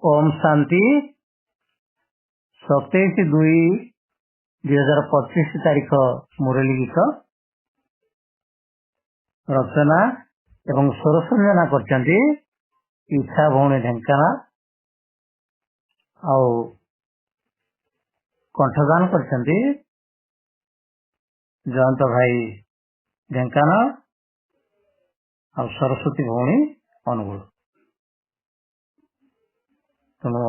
ओम शांति 27/2/2025 तारीख मुरली गीत रचना एवं स्वर संयोजन करछंती इच्छा भौणी ढेंकाना आउ कंठदान करछंती जयंत भाई ढेंकाना और सरस्वती भौणी अनुगुल। तेणु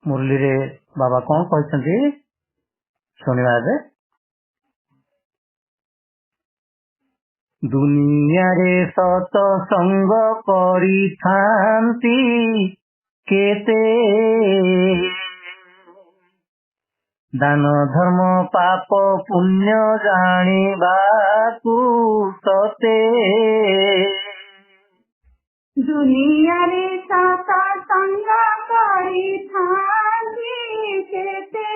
मुरली रे बाबा कौन कहते शुणा। दुनिया रे सतसंग करी थांती केते दान धर्म पाप पुण्य जानिबाकु सते दुनिया रे सतसंग करी थांती केते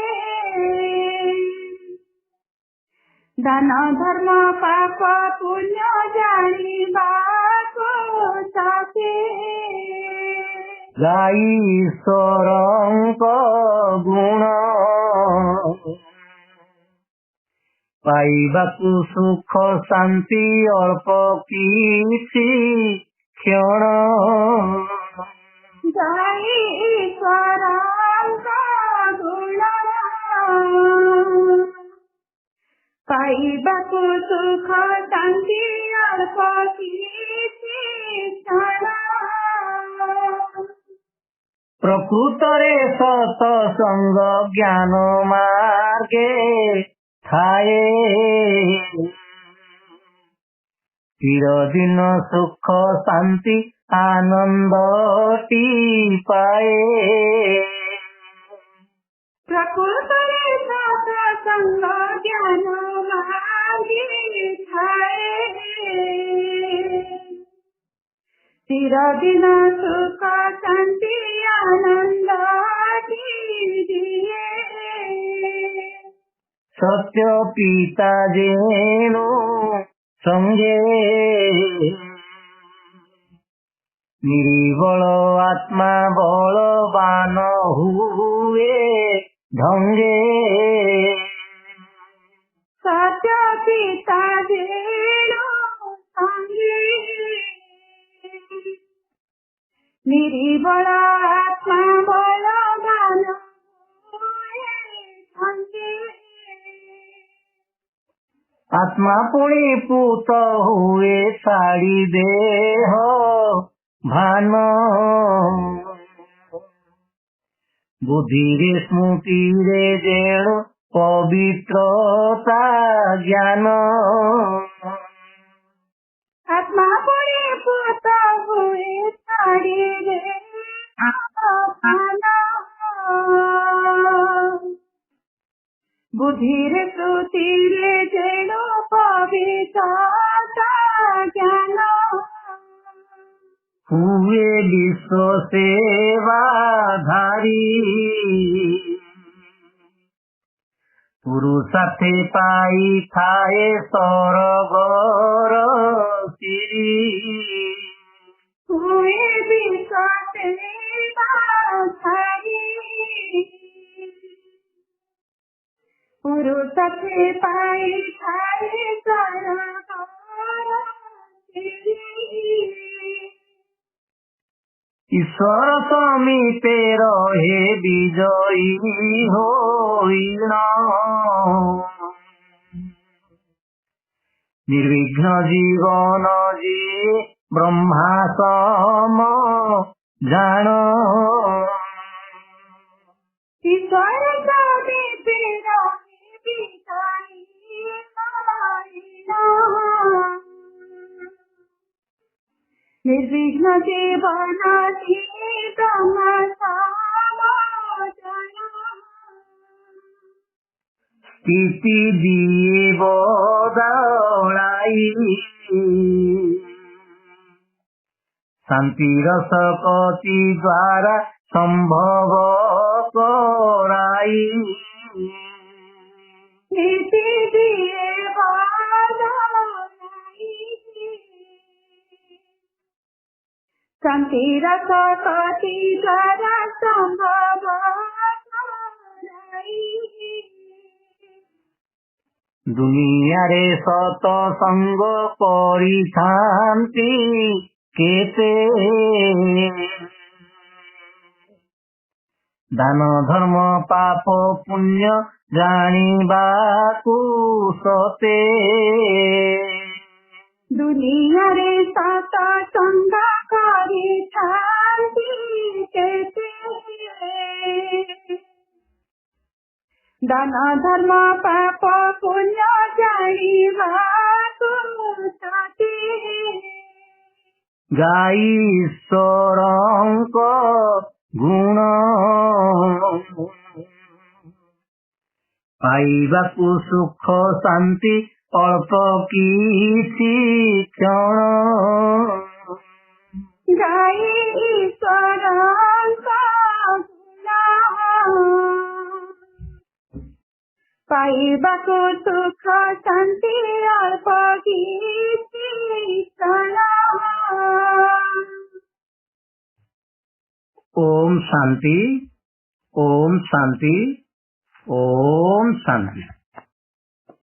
दान धर्म पाप पुण्य जानिबाकु सते गाई ईश्वरंक गुण पाइबाकु सुख शांति अल्प किछि क्षण गाई ईश्वरंक गुण पाइबाकु सुख शांति अल्प किछि क्षण प्रकृतरे सतसंग ज्ञान मार्गे थाए चिरदिन सुख शांति आनंद टी पाए प्रकृतरे सतसंग ज्ञान मार्गे थाए चिरदिन सुख शांति आनंद दिए सत्य पिता जेनु संगे निर्बल आत्मा बलवान हुए ढंगे सत्य पिता जेनु संगे निर्बल आत्मा बलवान हुए ढंगे आत्मा पुणी पूत हुए साड़ी देह भान बुद्धि रे स्मृति रे जेणु पवित्रता ज्ञान आत्मा पुणी पूत हुए साड़ी देह भान बुद्धि रे श्रुति रे जेणु पवित्रता ज्ञान हुए विश्व सेवाधारी पुरुषार्थे पाई थाए स्वर्गर सिरी हुए विश्व सेवाधारी पुरुषार्थे पाई थाए स्वर्गर सिरी ईश्वर समीपे रहे विजयी होइण निर्विघ्न जीवन जी ब्रह्मा सम जान ईश्वर समीपे रहे विजयी होइण निर्विघ्न जीवन जी ब्रह्म समाजन स्थिति दिए बदलाई शांति रस कति द्वारा संभव कराई स्थिति दिए बदलाई शांति रस कति कर संभव दुनियारे सत संग परिथांती केते दान धर्म पाप पुण्य जानिबाकु सते दुनिया रे सत संग परिथांती केते दान धर्म पाप पुण्य जानिबाकु सते गाई ईश्वरंक गुण पाइबाकु सुख शांति अल्प किछि क्षण गाई ईश्वरंक गुण पाइबाकु सुख शांति अल्प किछि क्षण। ओम शांति ओम शांति ओम शांति।